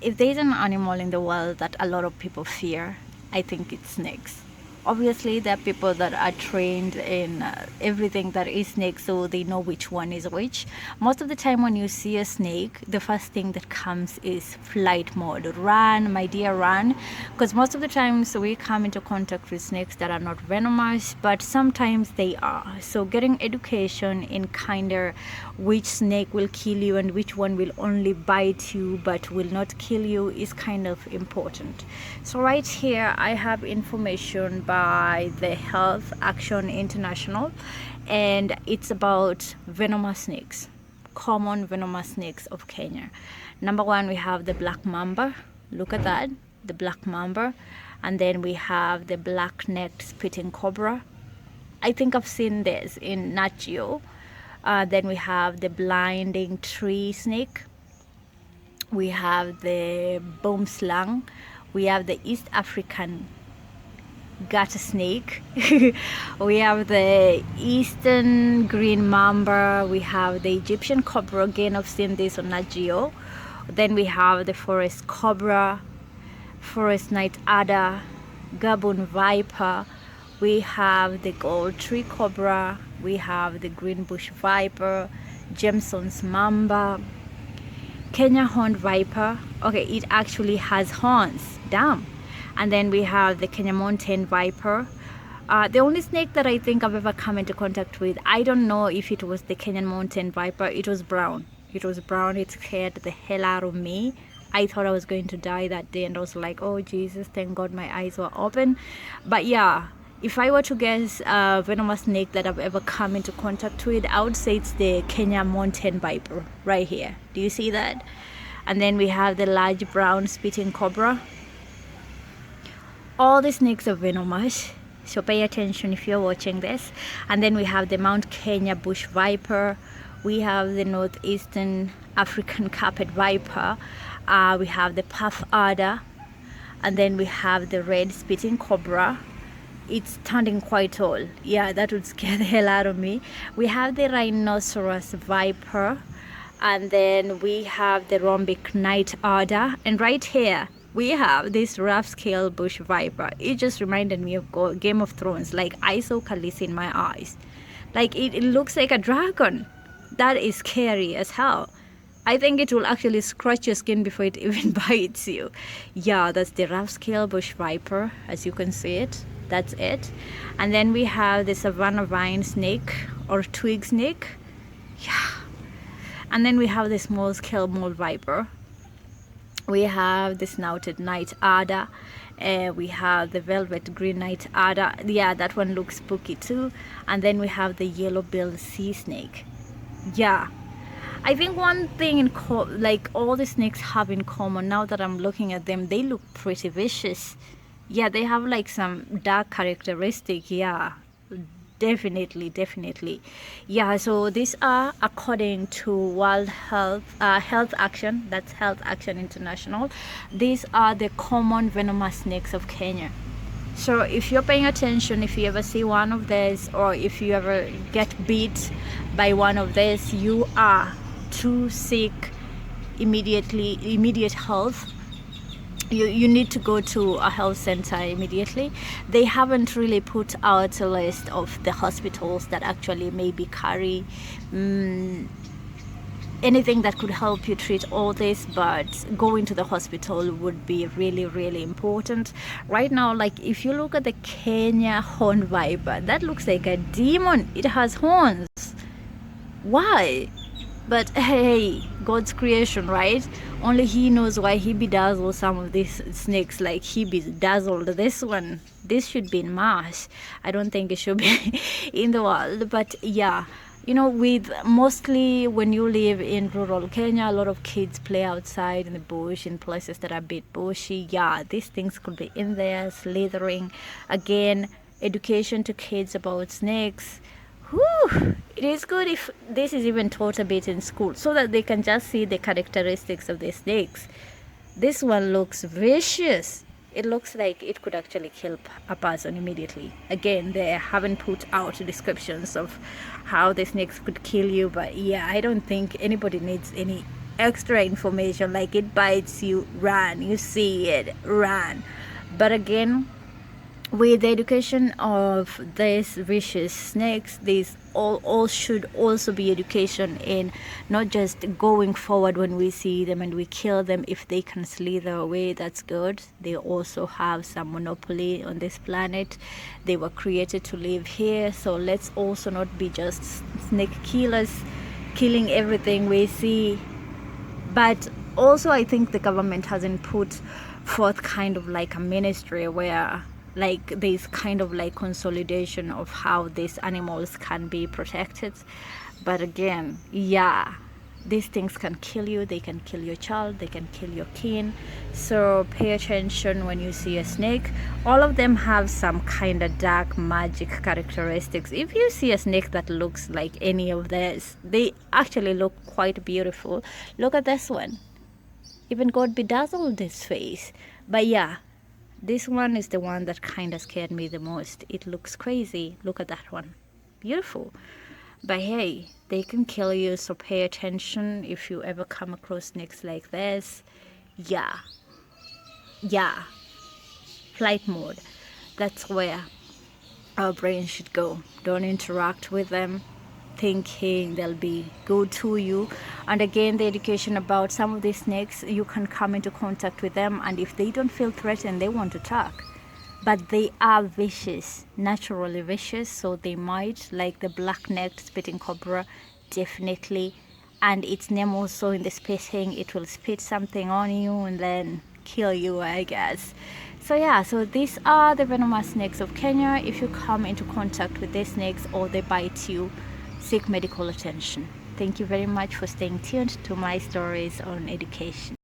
if there's an animal in the world that a lot of people fear, I think it's snakes. Obviously, there are people that are trained in everything that is snake, so they know which one is which. Most of the time, when you see a snake, the first thing that comes is flight mode. Run, my dear, run. Because most of the times we come into contact with snakes that are not venomous, but sometimes they are. So getting education in kind of which snake will kill you and which one will only bite you but will not kill you is kind of important. So right here I have information by the Health Action International, and it's about venomous snakes, common venomous snakes of Kenya. Number one, we have the black mamba. Look at that, the black mamba. And then we have the black-necked spitting cobra. I think I've seen this in Nat Geo. Then we have the blinding tree snake. We have the boomslang. We have the East African garter snake. We have the eastern green mamba. We have the Egyptian cobra. Again, I've seen this on Nat Geo. Then we have the forest cobra, forest night adder, Gabon viper. We have the gold tree cobra. We have the green bush viper, Jameson's mamba, Kenya horned viper. Okay, it actually has horns. Damn. And then we have the Kenya mountain viper. The only snake that I think I've ever come into contact with, I don't know if it was the Kenyan mountain viper. It was brown. It was brown. It scared the hell out of me. I thought I was going to die that day, and I was like, oh Jesus, thank God my eyes were open. But yeah, if I were to guess a venomous snake that I've ever come into contact with, I would say it's the Kenya mountain viper right here. Do you see that? And then we have the large brown spitting cobra. All the snakes are venomous, so pay attention if you're watching this. And then we have the Mount Kenya bush viper. We have the northeastern African carpet viper. We have the puff adder. And then we have the red spitting cobra. It's standing quite tall. Yeah, that would scare the hell out of me. We have the rhinoceros viper. And then we have the rhombic night adder. And right here, we have this rough scale bush viper. It just reminded me of Game of Thrones. Like, I saw Khaleesi in my eyes. Like, it looks like a dragon. That is scary as hell. I think it will actually scratch your skin before it even bites you. Yeah, that's the rough scale bush viper, as you can see it. That's it. And then we have the savanna vine snake or twig snake. Yeah. And then we have the small scale mole viper. We have the snouted night adder. We have the velvet green night adder. Yeah, that one looks spooky too. And then we have the yellow-billed sea snake. Yeah, I think one thing like all the snakes have in common, now that I'm looking at them, they look pretty vicious. Yeah, they have like some dark characteristic. Yeah, definitely. Yeah, so these are according to World Health Action. That's Health Action International. These are the common venomous snakes of Kenya. So if you're paying attention, if you ever see one of these, or if you ever get bit by one of these, you are to seek immediate health. You need to go to a health center immediately. They haven't really put out a list of the hospitals that actually maybe carry anything that could help you treat all this, but going to the hospital would be really important. Right now, like if you look at the Kenya horned viper, that looks like a demon. It has horns. Why? But hey, God's creation, right? Only he knows why he bedazzled some of these snakes. Like he bedazzled this one. This should be in Mars. I don't think it should be in the world. But yeah, you know, with mostly when you live in rural Kenya, a lot of kids play outside in the bush, in places that are a bit bushy. Yeah, these things could be in there, slithering. Again, education to kids about snakes. Whew. It is good if this is even taught a bit in school, so that they can just see the characteristics of the snakes. This one looks vicious. It looks like it could actually kill a person immediately. Again, they haven't put out descriptions of how the snakes could kill you, but yeah, I don't think anybody needs any extra information, like it bites you, run, you see it, run. But again, with the education of these vicious snakes, these all should also be education in not just going forward when we see them and we kill them. If they can slither away, that's good. They also have some monopoly on this planet. They were created to live here, so let's also not be just snake killers, killing everything we see. But also, I think the government hasn't put forth kind of like a ministry where like there's kind of like consolidation of how these animals can be protected. But again, yeah, these things can kill you, they can kill your child, they can kill your kin. So pay attention when you see a snake. All of them have some kind of dark magic characteristics. If you see a snake that looks like any of this, they actually look quite beautiful. Look at this one, even God bedazzled this face. But yeah, this one is the one that kind of scared me the most. It looks crazy. Look at that one, beautiful. But hey, they can kill you, so pay attention if you ever come across snakes like this. Yeah, yeah, flight mode. That's where our brain should go. Don't interact with them thinking they'll be good to you. And again, the education about some of these snakes, you can come into contact with them, and if they don't feel threatened, they won't attack. But they are vicious, naturally vicious, so they might, like the black-necked spitting cobra, definitely. And its name also in the spitting, it will spit something on you and then kill you, I guess. So yeah, so these are the venomous snakes of Kenya. If you come into contact with these snakes or they bite you, seek medical attention. Thank you very much for staying tuned to my stories on education.